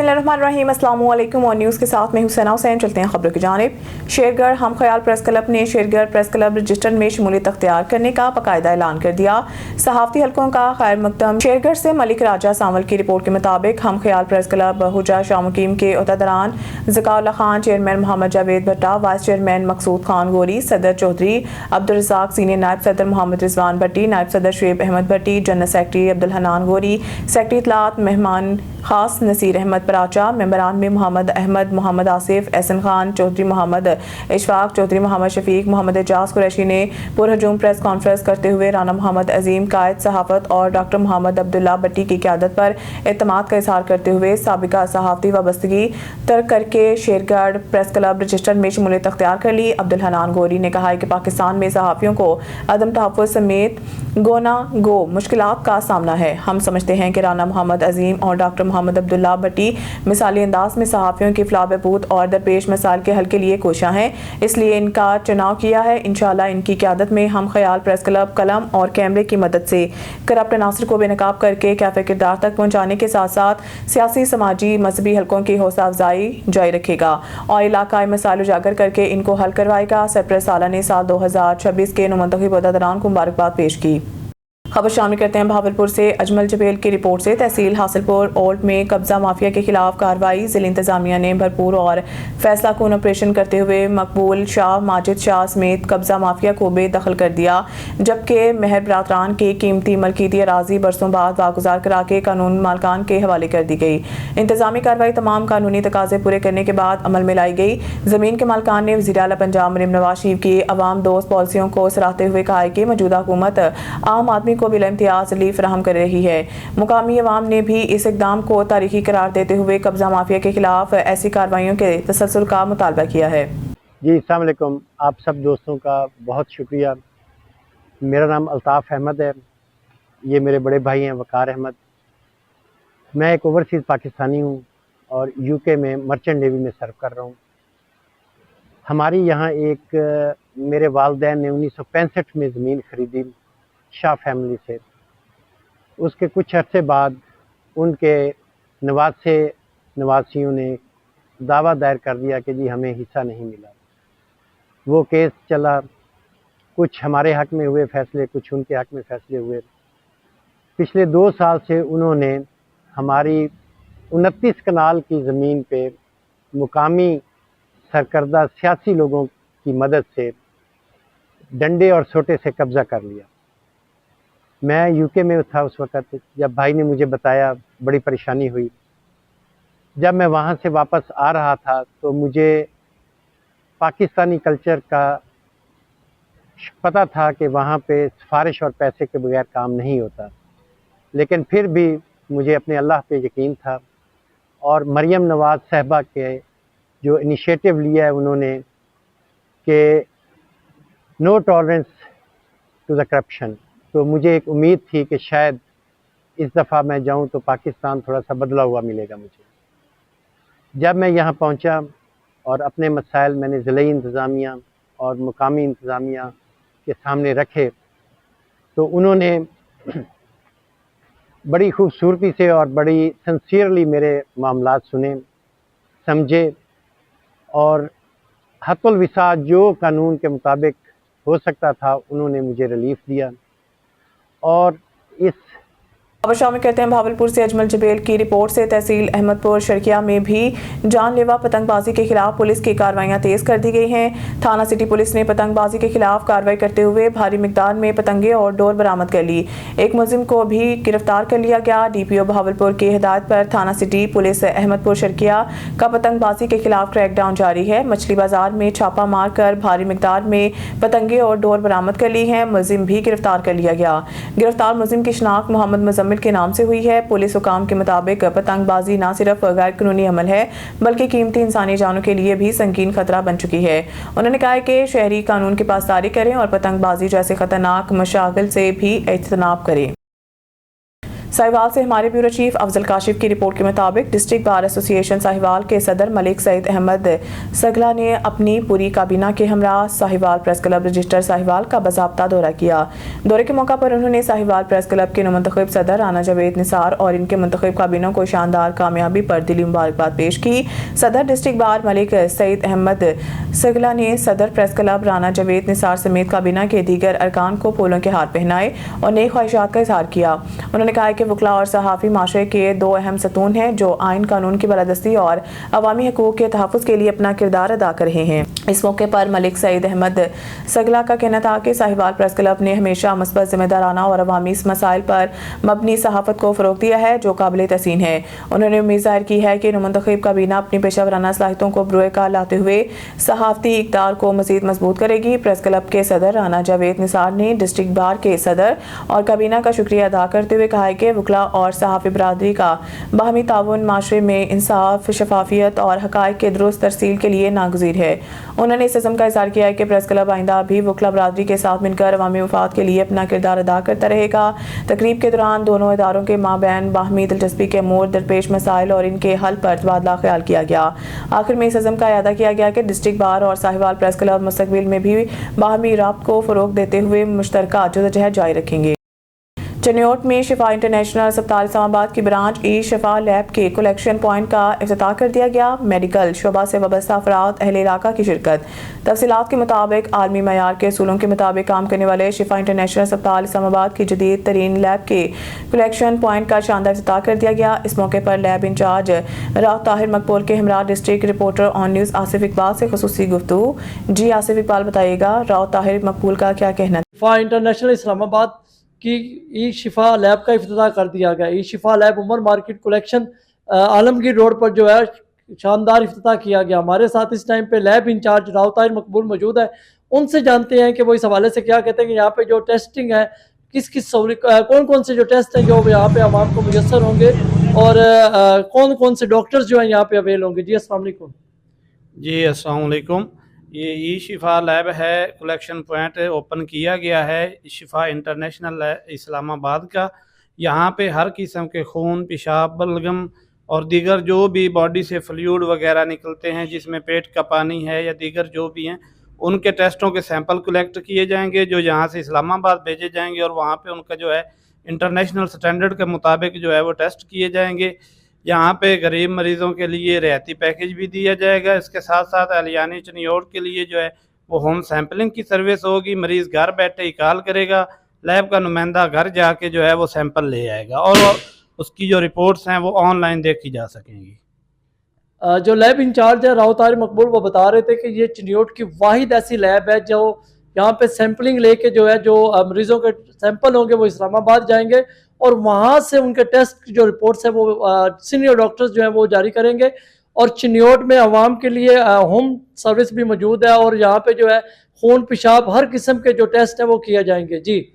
बिस्मिल्लाहिर्रहमानिर्रहीम, अस्सलाम वालेकुम। और न्यूज़ के साथ मैं हुसैना हुसैन। चलते हैं खबरों की जानिब। शेरगढ़ हम ख्याल प्रेस क्लब ने शेरगढ़ प्रेस क्लब रजिस्टर में शमूलियत अख्तियार करने का बाकायदा ऐलान कर दिया। सहाफ़ती हलकों का खैर मकदम। शेरगढ़ से मलिक राजा सावल की रिपोर्ट के मुताबिक हम ख्याल प्रेस क्लब हुजा शाह मुकीम के अहदेदारान ज़काउल्लाह खान, चेयरमैन मोहम्मद जावेद भट्टा, वाइस चेयरमैन मकसूद खान गोरी, सदर चौधरी अब्दुल रज़ाक, सीनियर नायब सदर मोहम्मद रिजवान भट्टी, नायब सदर शुएब अहमद भट्टी, जनरल सेक्रेटरी अब्दुल हनान गोरी, सेक्रेटरी इत्तलात मेहमान खास नसीर अहमद पराचा, मेंबरान में मोहम्मद अहमद, मोहम्मद आसिफ, एहसन खान, चौधरी मोहम्मद इशफाक, चौधरी मोहम्मद शफीक, मोहम्मद एजाज कुरैशी ने पुरहजूम प्रेस कॉन्फ्रेंस करते हुए राना मोहम्मद अजीम कायद सहाफ़त और डॉक्टर मोहम्मद अब्दुल्ला भट्टी की क़यादत पर एतमाद का इजहार करते हुए साबिका सहाफ़ती वाबस्तगी तर्क करके शेरगढ़ प्रेस क्लब रजिस्टर में शमूलियत अख्तियार कर ली। अब्दुल हनान गोरी ने कहा है कि पाकिस्तान में सहाफ़ियों को अदम तहफ़्फ़ुज़ समेत गोना गो मुश्किलात का सामना है। हम समझते हैं कि राना मोहम्मद अजीम और डॉक्टर मोहम्मद अब्दुल्ला भट्टी मिसाली अंदाज में सहाफ़ियों की फलाह बहबूद और दरपेश मसाइल के हल के लिए कोशियाँ हैं, इसलिए इनका चुनाव किया है। इंशाअल्लाह इनकी क़यादत में हम ख्याल प्रेस क्लब कलम और कैमरे की मदद से करप्ट अनासर को बेनकाब करके कैफ़े किरदार तक पहुँचाने के साथ साथ सियासी, समाजी, मजहबी हलकों की हौसला अफजाई जारी रखेगा और इलाकाई मसाइल उजागर करके इनको हल करवाएगा। सरपरस्त साला ने साल 2026 के नुमंतखब अहदेदारान को मुबारकबाद पेश की। खबर शामिल करते हैं भावलपुर से। अजमल जबेल की रिपोर्ट से तहसील हासिलपुर ओल्ड में कब्जा माफिया के खिलाफ कार्रवाई। जिला इंतजामिया ने भरपूर और फैसला कून ऑपरेशन करते हुए मकबूल शाह, माजिद शाह समेत कब्जा माफिया को बेदखल कर दिया, जबकि मेहर बरादरान की कीमती मलकीती अराजी बरसों बाद वागुजार करा के कानून मालकान के हवाले कर दी गई। इंतजामी कार्रवाई तमाम कानूनी तकाजे पूरे करने के बाद अमल में लाई गई। जमीन के मालकान ने वज़ीर आला पंजाब मरीम नवाज शरीफ की अवाम दोस्त पॉलिसियों को सराहते हुए कहा है कि मौजूदा हुकूमत आम आदमी को बिला इम्तियाज रिलीफ फराहम कर रही है। मुकामी अवाम ने भी इस इकदाम को तारीखी करार देते हुए कब्जा माफिया के खिलाफ ऐसी कार्रवाइयों के तसलसल का मुतालबा किया है। जी अस्सलाम वालेकुम, आप सब दोस्तों का बहुत शुक्रिया। मेरा नाम अल्ताफ़ अहमद है, ये मेरे बड़े भाई हैं वकार अहमद। मैं एक ओवरसीज़ पाकिस्तानी हूँ और यूके में मर्चेंट नेवी में सर्व कर रहा हूँ। हमारी यहाँ एक मेरे वालिदैन ने 1965 में ज़मीन ख़रीदी शाह फैमिली से। उसके कुछ अरसे बाद उनके नवासियों ने दावा दायर कर दिया कि जी हमें हिस्सा नहीं मिला। वो केस चला, कुछ हमारे हक़ में हुए फ़ैसले, कुछ उनके हक़ में फ़ैसले हुए। पिछले 2 साल से उन्होंने हमारी 29 कनाल की ज़मीन पे मुकामी सरकर्दा सियासी लोगों की मदद से डंडे और सोटे से कब्ज़ा कर लिया। मैं यूके में था उस वक़्त, जब भाई ने मुझे बताया बड़ी परेशानी हुई। जब मैं वहाँ से वापस आ रहा था तो मुझे पाकिस्तानी कल्चर का पता था कि वहाँ पे सिफारिश और पैसे के बगैर काम नहीं होता, लेकिन फिर भी मुझे अपने अल्लाह पे यकीन था। और मरियम नवाज़ साहिबा के जो इनिशिएटिव लिया है उन्होंने कि no tolerance to the corruption, तो मुझे एक उम्मीद थी कि शायद इस दफ़ा मैं जाऊं तो पाकिस्तान थोड़ा सा बदला हुआ मिलेगा मुझे। जब मैं यहाँ पहुँचा और अपने मसाइल मैंने ज़िला इंतज़ामिया और मुकामी इंतज़ामिया के सामने रखे, तो उन्होंने बड़ी खूबसूरती से और बड़ी सिंसियरली मेरे मामलात सुने, समझे और हत्तुल विसा जो कानून के मुताबिक हो सकता था उन्होंने मुझे रिलीफ दिया। और इस खबर शामिल करते हैं भावलपुर से। अजमल जबेल की रिपोर्ट से तहसील अहमदपुर शर्किया में भी जानलेवा पतंगबाजी के खिलाफ पुलिस की कार्रवाइयां तेज कर दी गई हैं। थाना सिटी पुलिस ने पतंगबाजी के खिलाफ कार्रवाई करते हुए भारी मिकदार में पतंगे और डोर बरामद कर ली। एक मुलजिम को भी गिरफ्तार कर लिया गया। DPO भावलपुर की हिदायत पर थाना सिटी पुलिस अहमदपुर शर्किया का पतंगबाजी के खिलाफ क्रैकडाउन जारी है। मछली बाजार में छापा मार कर भारी मिकदार में पतंगे और डोर बरामद कर ली है। मुलजिम भी गिरफ्तार कर लिया गया। गिरफ्तार मुलजिम की शिनाख्त मोहम्मद के नाम से हुई है। पुलिस हुकाम के मुताबिक पतंगबाजी न सिर्फ गैर कानूनी अमल है बल्कि कीमती इंसानी जानों के लिए भी संगीन खतरा बन चुकी है। उन्होंने कहा है कि शहरी कानून की पासदारी करें और पतंगबाजी जैसे खतरनाक मशागिल से भी इज्तनाब करें। साहिवाल से हमारे ब्यूरो चीफ अफजल काशिफ की रिपोर्ट के मुताबिक डिस्ट्रिक्ट बार एसोसिएशन साहिवाल के सदर मलिक सईद अहमद सगला ने अपनी पूरी काबीना के हमरा Sahiwal press club register Sahiwal का बाज़ाब्ता दौरा किया। दौरे के मौका पर उन्होंने साहिवाल प्रेस क्लब के मुंतखब सदर राना जावेद निसार और इनके मुंतखब काबीनों को शानदार कामयाबी पर दिली मुबारकबाद पेश की। सदर डिस्ट्रिक्ट बार मलिक सईद अहमद सगला ने सदर प्रेस क्लब राना जावेद निसार समेत काबीना के दीगर अरकान को फूलों के हार पहनाए और नेक ख्वाहिशात का इजहार किया। उन्होंने कहा कि वकला और सहाफ़ी माशरे के दो अहम सतून हैं जो आइन कानून की बालादस्ती और अवामी हकूक़ के तहफ़्फ़ुज़ के लिए अपना किरदार अदा कर रहे हैं। इस मौके पर मलिक सईद अहमद सगला का कहना था कि साहिवाल प्रेस क्लब ने हमेशा मुस्बत ज़िम्मेदाराना और अवामी मसाइल पर मबनी सहाफ़त को फ़रोग़ दिया है जो काबिल तहसीन है। उन्होंने उम्मीद ज़ाहिर की है कि मुंतखब काबीना अपनी पेशा सलाहियतों को बरूए कार लाते हुए सहाफ़ती इक़दार को मज़ीद मजबूत करेगी। प्रेस क्लब के सदर राना जावेद निसार ने डिस्ट्रिक्ट बार के सदर और काबीना का शुक्रिया अदा करते हुए कहा है कि वकला और सहाफ़ी बरादरी का बाहमी ताउन माशरे में इंसाफ, शफाफियत और हक़ाइक़ के दुरुस्त तरसील के लिए नागुज़ीर है। उन्होंने इस अज़्म का इज़हार किया है कि प्रेस क्लब आइंदा भी वकला बरादरी के साथ मिलकर अवामी मफाद के लिए अपना किरदार अदा करता रहेगा। तकरीब के दौरान दोनों इदारों के माबैन बाहमी दिलचस्पी के अमूर, दरपेश मसाइल और इनके हल पर तबादला ख्याल किया गया। आखिर में इस अज़्म का अदा किया गया कि डिस्ट्रिक्ट बार और साहिवाल प्रेस क्लब मुस्तक़बिल में भी बाहमी राब्त को फ़रोग़ देते हुए मुश्तरका जदोजहद जारी रखेंगे। चनियोट में शिफा इंटरनेशनल अस्पताल इस्लामाबाद की ब्रांच ई शिफा लैब के कलेक्शन पॉइंट का इफ्तिताह कर दिया गया। मेडिकल शोबा से वाबस्ता अफराद अहले इलाका की शिरकत। तफसीलात के मुताबिक आलमी मयार के असूलों के मुताबिक काम करने वाले शिफा इंटरनेशनल अस्पताल इस्लामाबाद की जदीद तरीन लैब के कलेक्शन पॉइंट का शानदार इफ्तिताह कर दिया गया। इस मौके पर लैब इंचार्ज राव ताहिर मकबूल के हमरा district reporter on news Asif Iqbal से खुसूसी गुफ्तगू। जी आसिफ इकबाल बताइएगा, राव ताहिर मकबूल का क्या कहना? शिफा इंटरनेशनल इस्लामाबाद की ई शिफा लैब का इफ्तिताह कर दिया गया। ई Shifa lab Umar market collection Alamgir road पर जो है शानदार इफ्तिताह किया गया। हमारे साथ इस टाइम पे लैब इंचार्ज राव ताहिर मकबूल मौजूद है। उनसे जानते हैं कि वो इस हवाले से क्या कहते हैं कि यहाँ पे जो टेस्टिंग है किस किस सहूलियत कौन कौन से जो टेस्ट हैं जो यहाँ पे आवाम को मुयसर होंगे और कौन कौन से डॉक्टर्स जो हैं यहाँ पे अवेल होंगे। जी अस्सलाम वालेकुम। जी अस्सलाम वालेकुम। ये ई शिफा लैब है, कलेक्शन पॉइंट ओपन किया गया है शिफा इंटरनेशनल इस्लामाबाद का। यहाँ पे हर किस्म के खून, पेशाब, बलगम और दीगर जो भी बॉडी से फ्लूइड वगैरह निकलते हैं जिसमें पेट का पानी है या दीगर जो भी हैं उनके टेस्टों के सैंपल कलेक्ट किए जाएंगे जो यहाँ से इस्लामाबाद भेजे जाएंगे और वहाँ पे उनका जो है इंटरनेशनल स्टैंडर्ड के मुताबिक जो है वो टेस्ट किए जाएंगे। यहाँ पे गरीब मरीज़ों के लिए रियायती पैकेज भी दिया जाएगा। इसके साथ साथ अलियानी चनियोट के लिए जो है वो होम सैम्पलिंग की सर्विस होगी। मरीज़ घर बैठे ही कॉल करेगा, लैब का नुमाइंदा घर जाके जो है वो सैंपल ले आएगा और उसकी जो रिपोर्ट्स हैं वो ऑनलाइन देखी जा सकेंगी। जो लैब इंचार्ज है राव ताहिर मकबूल वो बता रहे थे कि ये चनियोट की वाहिद ऐसी लैब है जो यहाँ पे सैम्पलिंग लेके जो है जो मरीज़ों के सैंपल होंगे वो इस्लामाबाद जाएंगे और वहाँ से उनके टेस्ट की जो रिपोर्ट्स है वो सीनियर डॉक्टर्स जो हैं वो जारी करेंगे। और चिन्योट में आवाम के लिए होम सर्विस भी मौजूद है और यहाँ पे जो है खून, पेशाब, हर किस्म के जो टेस्ट हैं वो किए जाएंगे। जी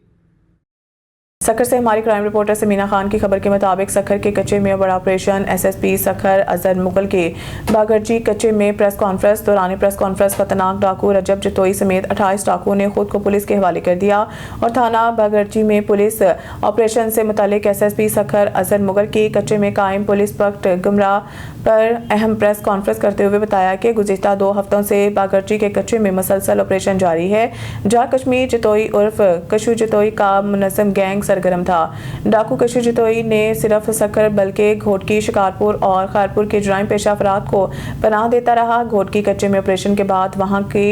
सखर से हमारी क्राइम रिपोर्टर समीना खान की खबर के मुताबिक सखर के कच्चे में बड़ा ऑपरेशन। एसएसपी सखर अजहर मुगल के बागरजी कच्चे में प्रेस कॉन्फ्रेंस। दौरान प्रेस कॉन्फ्रेंस खतरनाक डाकू रजब जतोई समेत 28 डाकुओं ने खुद को पुलिस के हवाले कर दिया और थाना बागरजी में पुलिस ऑपरेशन से मुतालिक एसएसपी सखर अजहर मुगल की कच्चे में कायम पुलिस पक्ट गुमराह पर अहम प्रेस कॉन्फ्रेंस करते हुए बताया कि गुज़िश्ता 2 हफ्तों से बागरजी के कच्चे में मुसलसल ऑपरेशन जारी है जहाँ कश्मीर जतोई उर्फ कशु जतोई का मुनज़्ज़म गैंग सरगर्म था। डाकू कशु जतोई ने सिर्फ सखर बल्कि घोटकी, शिकारपुर और खैरपुर के जुराइम पेशा अफराद को पनाह देता रहा। घोटकी कच्चे में ऑपरेशन के बाद वहाँ के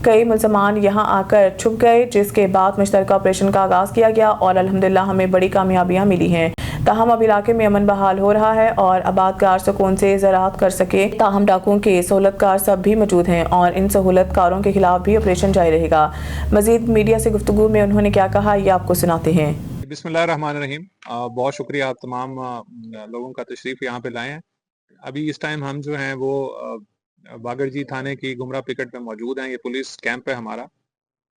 कई मुल्ज़मान यहाँ आकर छुप गए जिसके बाद मुश्तरका ऑपरेशन का आगाज़ किया गया और अल्हम्दुलिल्लाह हमें बड़ी कामयाबियाँ मिली हैं। ताहम अब इलाके में अमन बहाल हो रहा है और आबादकार सुकून से ज़राअत कर सके। ताहम डाकुओं के सहूलतकार सब भी मौजूद हैं और इन सहूलतकारों के खिलाफ भी ऑपरेशन जारी रहेगा। मजीद मीडिया से गुफ्तगू में उन्होंने क्या कहा ये आपको सुनाते हैं। बिस्मिल्लाहिर्रहमानिर्रहीम। बहुत शुक्रिया आप तमाम लोगों का तशरीफ़ यहाँ पे लाए हैं। अभी इस टाइम हम जो हैं वो बागरजी थाने की गुमराह पिकेट पे मौजूद हैं। ये पुलिस कैंप है हमारा।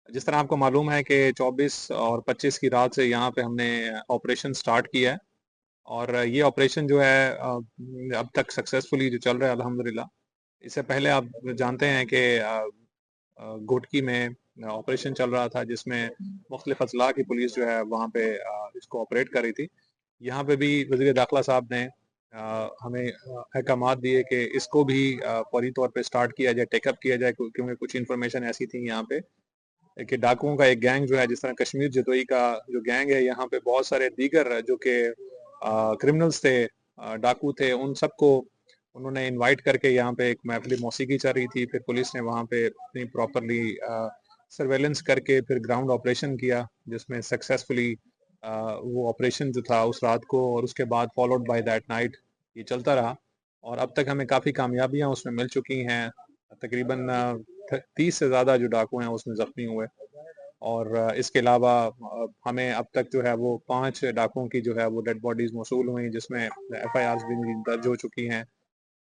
जिस तरह आपको मालूम है कि 24 और 25 की रात से यहाँ पे हमने ऑपरेशन स्टार्ट किया है और ये ऑपरेशन जो है अब तक सक्सेसफुली जो चल रहा है अल्हम्दुलिल्लाह। इससे पहले आप जानते हैं कि घोटकी में ऑपरेशन चल रहा था जिसमें मुख्तलिफ अजला की पुलिस जो है वहाँ पे इसको ऑपरेट कर रही थी। यहाँ पे भी वज़ीर दाखिला साहब ने हमें अहकामात दिए कि इसको भी फौरी तौर पे स्टार्ट किया जाए, टेकअप किया जाए, क्योंकि कुछ इन्फॉर्मेशन ऐसी थी यहाँ पे कि डाकुओं का एक गैंग जो है, जिस तरह कश्मीर जतोई का जो गैंग है, यहाँ पे बहुत सारे दीगर जो कि क्रिमिनल्स थे, डाकू थे, उन सबको उन्होंने इनवाइट करके यहाँ पे एक महफिल मौसीकी चल रही थी। फिर पुलिस ने वहाँ पे अपनी प्रॉपरली सर्वेलेंस करके फिर ग्राउंड ऑपरेशन किया, जिसमें सक्सेसफुली वो ऑपरेशन जो था उस रात को और उसके बाद फॉलोड बाय दैट नाइट ये चलता रहा, और अब तक हमें काफ़ी कामयाबियाँ उसमें मिल चुकी हैं। तकरीबन 30 से ज़्यादा जो डाकू हैं उसमें ज़ख्मी हुए, और इसके अलावा हमें अब तक जो है वो 5 डाकुओं की जो है वो डेड बॉडीज़ मौसूल हुई, जिसमें FIRs भी दर्ज हो चुकी हैं।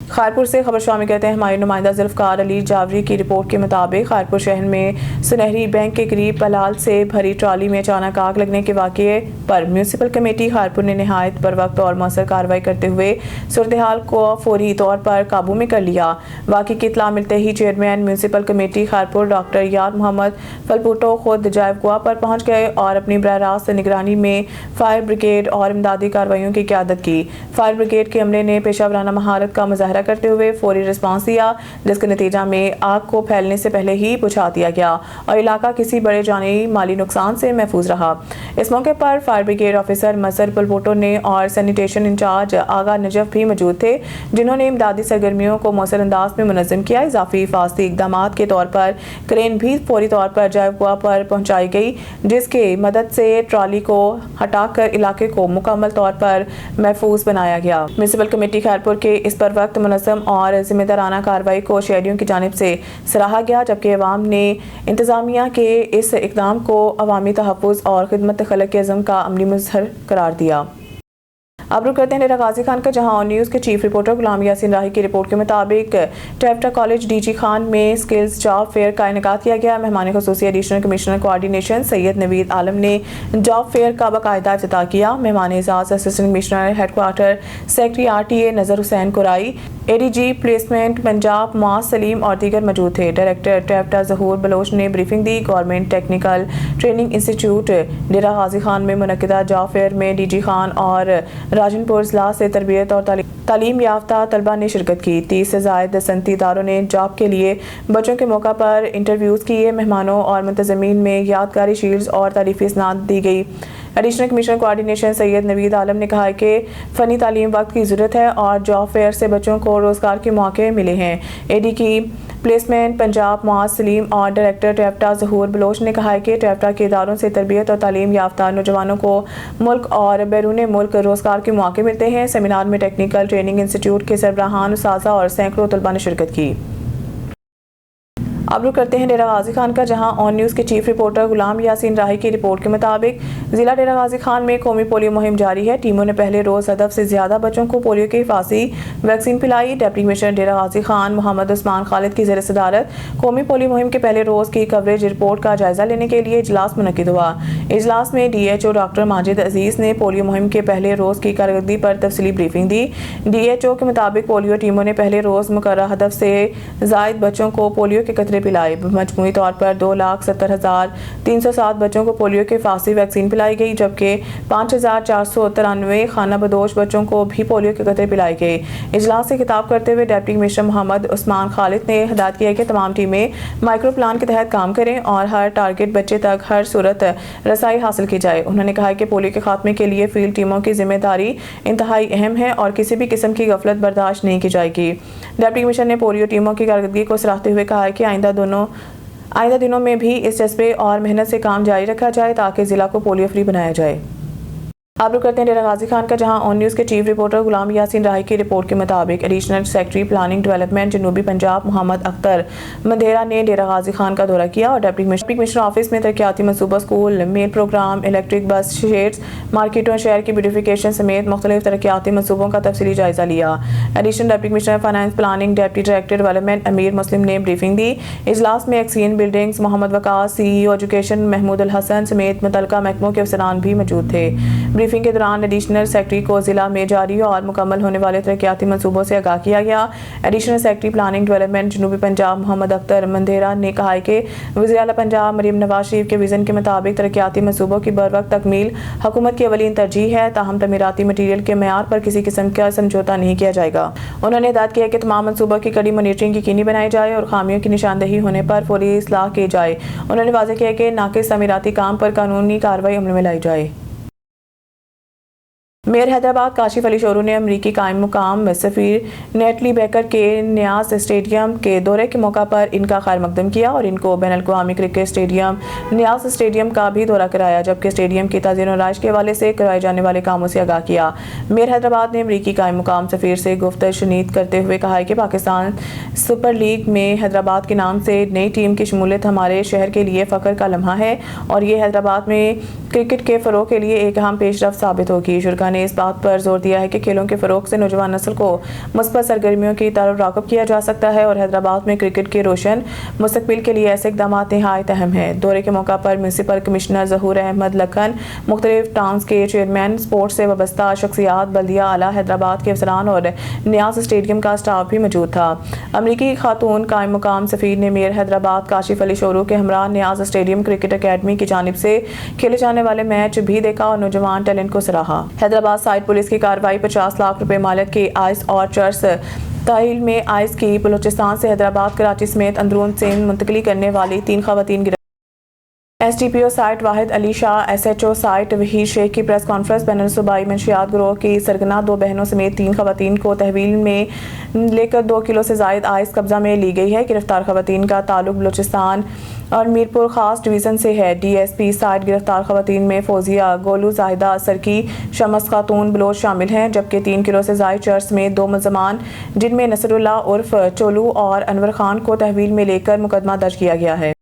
खायरपुर से खबर शामिल कहते हैं हमारे नुमाइंदा जुल्फकार अली जावरी की रिपोर्ट के मुताबिक खायरपुर शहर में सुनहरी बैंक के करीब पलाल से भरी ट्राली में अचानक आग लगने के वाक़ये पर म्यूनसिपल कमेटी खायरपुर ने नहायत बर वक्त और मौसर कार्रवाई करते हुए सूरत हाल को फौरी तौर पर काबू में कर लिया। वाक़ये की इत्तला मिलते ही चेयरमैन म्यूनसिपल कमेटी खायरपुर डॉक्टर यार मोहम्मद फलपुटो खुद जायबगुआ पर पहुँच गए और अपनी बराह रास्त निगरानी में फायर ब्रिगेड और इमदादी कार्रवाइयों की क़यादत की। फायर ब्रिगेड के अमले ने पेशावराना महारत का मुजाहरा करते हुए फौरी रिस्पांस दिया, जिसके नतीजा में आग को फैलने से पहले ही बुझा दिया गया और इलाका किसी बड़े जानी माली नुकसान से महफूज रहा। इस मौके पर फायर ब्रिगेड ऑफिसर मजहर पलपोटो ने और सैनिटेशन इंचार्ज आगा नजफ भी मौजूद थे, जिन्होंने इमदादी सरगर्मियों को मौसर अंदाज में मुनज़्ज़म किया। इजाफी हिफाजती इक़दाम के तौर पर क्रेन भी फौरी तौर पर जायबगुआ पर पहुंचाई गई, जिसके मदद से ट्राली को हटाकर इलाके को मुकम्मल तौर पर महफूज बनाया गया। म्यूनसिपल कमेटी खायरपुर के इस पर वक्त मुनज़्ज़म और जिम्मेदाराना कार्रवाई को शहरियों की जानिब से सराहा गया, जबकि अवाम ने इंतज़ामिया के इस इक़दाम को अवामी तहफ़्फ़ुज़ और खिदमत खलक़ के अज़्म का अमली मुज़हर करार दिया। अब रुक करते हैं डेरा गाजी खान का, जहां ऑन न्यूज़ के चीफ रिपोर्टर गुलाम यासीन राही की रिपोर्ट के मुताबिक टेफ्टा कॉलेज डीजी खान में स्किल्स जॉब फेयर का इनेकाद किया गया। मेहमान खुसूसी additional commissioner coordination Syed Naveed Alam ने जॉब फेयर का बाकायदा इफ्तिताह किया। मेहमान एजाज assistant commissioner headquarter secretary RTA Nazar Hussain कुराई, ADG प्लेसमेंट पंजाब मुआज़ सलीम और दीगर मौजूद थे। डायरेक्टर टेफ्टा ज़हूर बलोच ने ब्रीफिंग दी। Government technical training institute Dera Ghazi Khan में मुनक्किदा जॉब फेयर में DG खान और राजनपुर ज़िला से तरबियत और तालीम याफ्ता तलबा ने शिरकत की। 30 से ज़ायद सनती इदारों ने जॉब के लिए बच्चों के मौका पर इंटरव्यूज़ किए। मेहमानों और मुंतज़मीन में यादगारी शील्ड्स और तारीफ़ी इसनाद दी गई। Additional commissioner coordination Syed Naveed Alam ने कहा है कि फ़नी तालीम वक्त की ज़रूरत है और जॉब फेयर से बच्चों को रोज़गार के मौके मिले हैं। AD की प्लेसमेंट पंजाब मुआज़ सलीम और डायरेक्टर टेफ्टा ज़हूर बलोच ने कहा है कि टेफ्टा के इदारों से तरबियत और तालीम याफ्ता नौजवानों को मुल्क और बैरून मुल्क रोज़गार के मौके मिलते हैं। सेमिनार में टेक्निकल ट्रेनिंग इंस्टीट्यूट के सरबराहान, उस्ताज़ा और सैकड़ों तलबा ने शिरकत की। अब रुक करते हैं डेरा गाजी खान का, जहां ऑन न्यूज़ के चीफ रिपोर्टर गुलाम यासीन राही की रिपोर्ट के मुताबिक ज़िला डेरा गाजी खान में कौमी पोलियो मुहिम जारी है। टीमों ने पहले रोज़ हदफ से ज़्यादा बच्चों को पोलियो की हिफाजी वैक्सीन पिलाई। डिप्टी कमिश्नर डेरा गाजी खान मोहम्मद उस्मान खालिद की ज़ेर सदारत कौमी पोलियो मुहिम के पहले रोज़ की कवरेज रिपोर्ट का जायज़ा लेने के लिए इजलास मुनक्किद हुआ। इजलास में DHO डॉक्टर माजिद अजीज़ ने पोलियो मुहिम के पहले रोज़ की कारकर्दगी पर तफसीली ब्रीफिंग दी। DHO के मुताबिक पोलियो टीमों ने पहले रोज़ मुकर्रर हदफ से ज़ायद बच्चों को पोलियो के कतरे पिलाए। मजमूई तौर पर 2,70,307 बच्चों को पोलियो के हिफाजी वैक्सीन पिलाई गई, जबकि 5,493 खाना बदोश बच्चों को भी पोलियो के कतरे पिलाए गए। इजलास से खिताब करते हुए डिप्टी कमिश्नर मोहम्मद उस्मान खालिद ने हिदायत किया कि तमाम टीमें माइक्रो प्लान के तहत काम करें और हर टारगेट बच्चे तक हर सूरत रसाई हासिल की जाए। उन्होंने कहा कि पोलियो के खात्मे के लिए फील्ड टीमों की जिम्मेदारी इंतहाई अहम है और किसी भी किस्म की गफलत बर्दाश्त नहीं की जाएगी। डिप्टी कमिश्नर ने पोलियो टीमों की कारकर्दगी को सराहते हुए कहा कि आइंदा दिनों में भी इस जज्बे और मेहनत से काम जारी रखा जाए ताकि ज़िला को पोलियो फ्री बनाया जाए। आप लोग करते हैं डेरा गाजी खान का, जहां ऑन न्यूज़ के चीफ रिपोर्टर गुलाम यासीन राही की रिपोर्ट के मुताबिक एडिशनल सेक्रेटरी प्लानिंग डेवलपमेंट जनूबी पंजाब मोहम्मद अख्तर मंदेरा ने डेरा गाजी खान का दौरा किया और डिप्टी कमिश्नर ऑफिस में तरक्याती मनसूबा, school, meal programme, electric bus sheds, मार्केटों, शहर की ब्यूटिफिकेशन समेत मुख्तलिफ तरक्याती मनसूबों का तफसीली जायजा लिया। Additional deputy commissioner finance planning deputy director development Amir Muslim ने ब्रीफिंग दी। इजलास में XEN buildings Muhammad Waqas, CEO education Mahmood al Hassan समेत मुतल्लिका महकमों के अफसरान भी मौजूद थे। بریفنگ کے دوران ایڈیشنل سیکرٹری کو ضلع میں جاری اور مکمل ہونے والے ترقیاتی منصوبوں سے آگاہ کیا گیا۔ ایڈیشنل سیکرٹری پلاننگ ڈیولپمنٹ جنوبی پنجاب محمد اختر مندیرا نے کہا ہے کہ وزیر اعلیٰ پنجاب مریم نواز شریف کے ویژن کے مطابق ترقیاتی منصوبوں کی بروقت تکمیل حکومت کی اولین ترجیح ہے، تاہم تعمیراتی مٹیریل کے معیار پر کسی قسم کا سمجھوتہ نہیں کیا جائے گا۔ انہوں نے ہدایت کیا کہ تمام منصوبوں کی کڑی مانیٹرنگ یقینی بنائی جائے اور خامیوں کی نشاندہی ہونے پر فوری اصلاح کی جائے۔ انہوں نے واضح کیا کہ ناقص تعمیراتی کام پر قانونی کارروائی عمل میں لائی جائے۔ میئر حیدرآباد کاشف علی شورو نے امریکی قائم مقام سفیر نیٹلی بیکر کے نیاز اسٹیڈیم کے دورے کے موقع پر ان کا خیر مقدم کیا اور ان کو بین الاقوامی کرکٹ اسٹیڈیم نیاز اسٹیڈیم کا بھی دورہ کرایا، جبکہ اسٹیڈیم کی تعزیر و رہائش کے حوالے سے کروائے جانے والے کاموں سے آگاہ کیا۔ میئر حیدرآباد نے امریکی قائم مقام سفیر سے گفت شنید کرتے ہوئے کہا ہے کہ پاکستان سپر لیگ میں حیدرآباد کے نام سے نئی ٹیم کی شمولیت ہمارے شہر کے لیے فخر کا لمحہ ہے اور یہ حیدرآباد میں کرکٹ کے فروغ کے لیے ایک اہم پیش رفت ثابت ہوگی۔ شرکا نے اس بات پر زور دیا ہے کہ کھیلوں کے فروغ سے نوجوان نسل کو مثبت سرگرمیوں کی طرف راغب کیا جا سکتا ہے اور حیدرآباد میں کرکٹ کے روشن مستقبل کے لیے ایسے اقدامات نہایت اہم ہیں۔ دورے کے موقع پر میونسپل کمشنر ظہور احمد لکھن، مختلف ٹاؤنز کے چیئرمین، سپورٹس سے وابستہ شخصیات، بلدیہ اعلیٰ حیدرآباد کے افسران اور نیاز اسٹیڈیم کا اسٹاف بھی موجود تھا۔ امریکی خاتون قائم مقام سفیر نے میئر حیدرآباد کاشف علی شورو کے ہمراہ نیاز اسٹیڈیم کرکٹ اکیڈمی کی جانب سے کھیلے جانے والے میچ بھی دیکھا اور نوجوان ٹیلنٹ کو سراہا۔ حیدرآباد سائٹ پولیس کی کارروائی 50 لاکھ روپے مالک کے آئس اور چرس تحویل میں آئس کی بلوچستان سے حیدرآباد، کراچی سمیت اندرون سندھ منتقلی کرنے والی 3 خواتین S D P O site Wahid Ali Shah, S H O site Waheed Sheikh کی پریس کانفرنس بین الصوبائی منشیات گروہ کی سرگنا 2 بہنوں سمیت 3 خواتین کو تحویل میں لے کر 2 کلو سے زائد آئس قبضہ میں لی گئی ہے۔ گرفتار خواتین کا تعلق بلوچستان اور میرپور خاص ڈویژن سے ہے۔ ڈی ایس پی سائٹ گرفتار خواتین میں فوزیہ، گولو، زاہدہ سرکی، شمس خاتون بلوچ شامل ہیں، جبکہ 3 کلو سے زائد چرس میں 2 ملزمان جن میں نصر اللہ عرف چولو اور انور خان کو تحویل میں لے کر مقدمہ درج کیا گیا ہے۔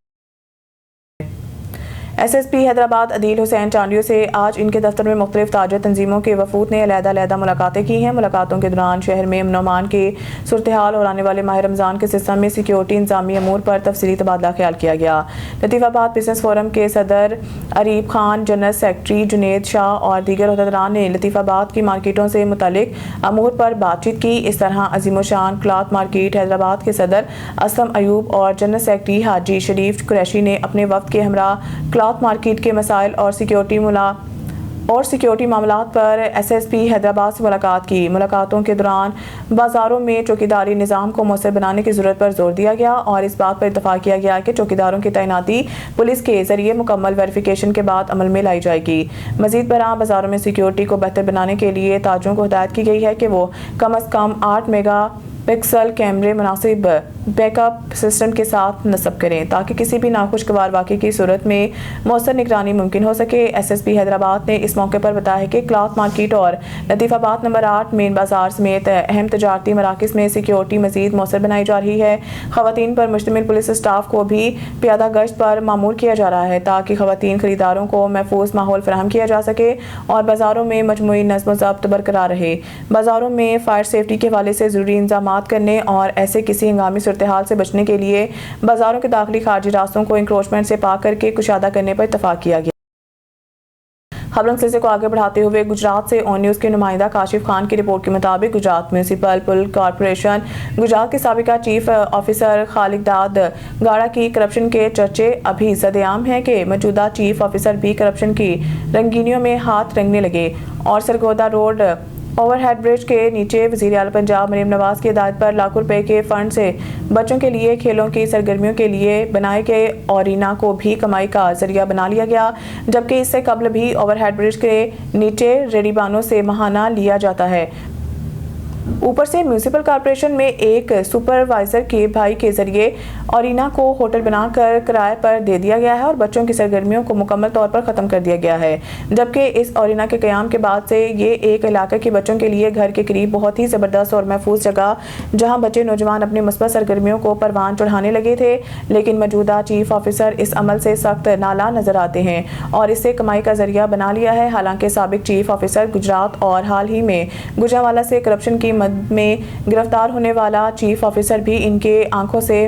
ایس ایس پی حیدرآباد عدیل حسین چانڈیو سے آج ان کے دفتر میں مختلف تاجر تنظیموں کے وفود نے علیحدہ ملاقاتیں کی ہیں۔ ملاقاتوں کے دوران شہر میں امن و امان کی صورتحال اور آنے والے ماہ رمضان کے سلسلے میں سیکیورٹی انتظامی امور پر تفصیلی تبادلہ خیال کیا گیا۔ لطیف آباد بزنس فورم کے صدر اریب خان، جنرل سیکرٹری جنید شاہ اور دیگر عہدیداران نے لطیف آباد کی مارکیٹوں سے متعلق امور پر بات چیت کی۔ اس طرح عظیم الشان کلاتھ مارکیٹ حیدرآباد کے صدر اسلم ایوب اور جنرل سیکرٹری حاجی شریف قریشی نے اپنے وفد کے ہمراہ کلاتھ مارکیٹ کے مسائل اور سیکیورٹی معاملات پر ایس ایس پی حیدرآباد سے ملاقات کی۔ ملاقاتوں کے دوران بازاروں میں چوکیداری نظام کو مؤثر بنانے کی ضرورت پر زور دیا گیا اور اس بات پر اتفاق کیا گیا کہ چوکیداروں کی تعیناتی پولیس کے ذریعے مکمل ویریفیکیشن کے بعد عمل میں لائی جائے گی۔ مزید برآں بازاروں میں سیکیورٹی کو بہتر بنانے کے لیے تاجروں کو ہدایت کی گئی ہے کہ وہ کم از کم 8 میگا پکسل کیمرے مناسب بیک اپ سسٹم کے ساتھ نصب کریں تاکہ کسی بھی ناخوشگوار واقعے کی صورت میں مؤثر نگرانی ممکن ہو سکے۔ ایس ایس پی حیدرآباد نے اس موقع پر بتایا کہ کلاتھ مارکیٹ اور لطیف آباد نمبر 8 مین بازار سمیت اہم تجارتی مراکز میں سیکیورٹی مزید مؤثر بنائی جا رہی ہے۔ خواتین پر مشتمل پولیس اسٹاف کو بھی پیادہ گشت پر مامور کیا جا رہا ہے تاکہ خواتین خریداروں کو محفوظ ماحول فراہم کیا جا سکے اور بازاروں میں مجموعی نظم و ضبط برقرار رہے۔ بازاروں میں فائر سیفٹی کے حوالے سے ضروری انتظامات کرنے اور ایسے کسی ہنگامی صورتحال سے بچنے کے لیے بازاروں کے داخلی خارجی راستوں کو انکروچمنٹ سے پاک کر کے کشادہ کرنے پر اتفاق کیا گیا۔ خبروں سلسلے کو آگے بڑھاتے ہوئے گجرات سے اون نیوز کے نمائندہ کاشف خان کی رپورٹ کے مطابق گجرات میونسپل پل کارپوریشن گجرات کے سابقہ چیف آفیسر خالق داد گاڑا کی کرپشن کے چرچے ابھی زدعام ہیں کہ موجودہ چیف آفیسر بھی کرپشن کی رنگینیوں میں ہاتھ رنگنے لگے اور سرگودا روڈ اوور ہیڈ برج کے نیچے وزیر اعلیٰ پنجاب مریم نواز کی ہدایت پر لاکھوں روپے کے فنڈ سے بچوں کے لیے کھیلوں کی سرگرمیوں کے لیے بنائے گئے اورینا کو بھی کمائی کا ذریعہ بنا لیا گیا، جبکہ اس سے قبل بھی اوور ہیڈ برج کے نیچے ریڑیبانوں سے ماہانہ لیا جاتا ہے۔ اوپر سے میونسپل کارپوریشن میں ایک سپروائزر کے بھائی کے ذریعے اورینا کو ہوٹل بنا کر کرائے پر دے دیا گیا ہے اور بچوں کی سرگرمیوں کو مکمل طور پر ختم کر دیا گیا ہے، جبکہ اس اورینا کے قیام کے بعد سے یہ ایک علاقے کے بچوں کے لیے گھر کے قریب بہت ہی زبردست اور محفوظ جگہ جہاں بچے نوجوان اپنی مثبت سرگرمیوں کو پروان چڑھانے لگے تھے، لیکن موجودہ چیف آفیسر اس عمل سے سخت نالاں نظر آتے ہیں اور اس سے کمائی کا ذریعہ بنا لیا ہے۔ حالانکہ سابق چیف آفیسر گجرات اور حال ہی میں گوجرانوالہ سے کرپشن کی مد میں گرفتار ہونے والا چیف آفیسر بھی ان کے آنکھوں سے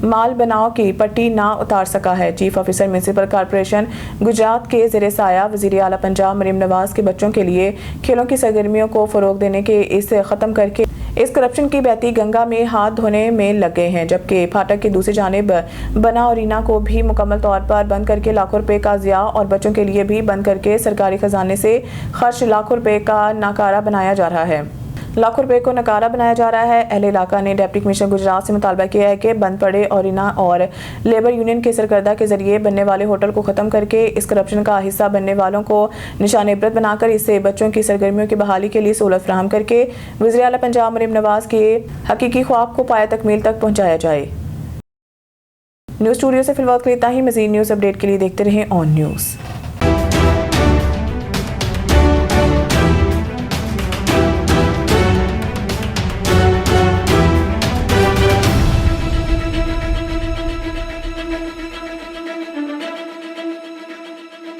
माल बनाओ की पट्टी ना उतार सका है। Chief officer municipal corporation Gujarat के ज़ेरे साया वज़ीर आला पंजाब मरीम नवाज के बच्चों के लिए खेलों की सरगर्मियों को फ़रोग देने के इसे ख़त्म करके इस करप्शन की बहती गंगा में हाथ धोने में लग गए हैं, जबकि फाटक की दूसरी जानिब बना और रीना को भी मुकम्मल तौर पर बंद करके लाखों रुपए का ज़िया और बच्चों के लिए भी बंद करके सरकारी खजाने से खर्च लाखों रुपए का नाकारा बनाया जा रहा है। लाखों रुपए को नकारा बनाया जा रहा है। अहले इलाका ने डिप्टी कमिश्नर गुजरात से मुतालबा किया है कि बंद पड़े औरिना और लेबर यूनियन के सरकर्दा के जरिए बनने वाले होटल को ख़त्म करके इस करप्शन का हिस्सा बनने वालों को निशान इबरत बनाकर इससे बच्चों की सरगर्मियों की बहाली के लिए सहूलत फराहम करके वज़ीर आला पंजाब मरीम नवाज के हकीकी ख्वाब को पाया तकमील तक पहुँचाया जाए। न्यूज़ स्टूडियो से फिलहाल के लिए इतना ही। मज़ीद न्यूज़ अपडेट के लिए देखते रहें ऑन न्यूज़।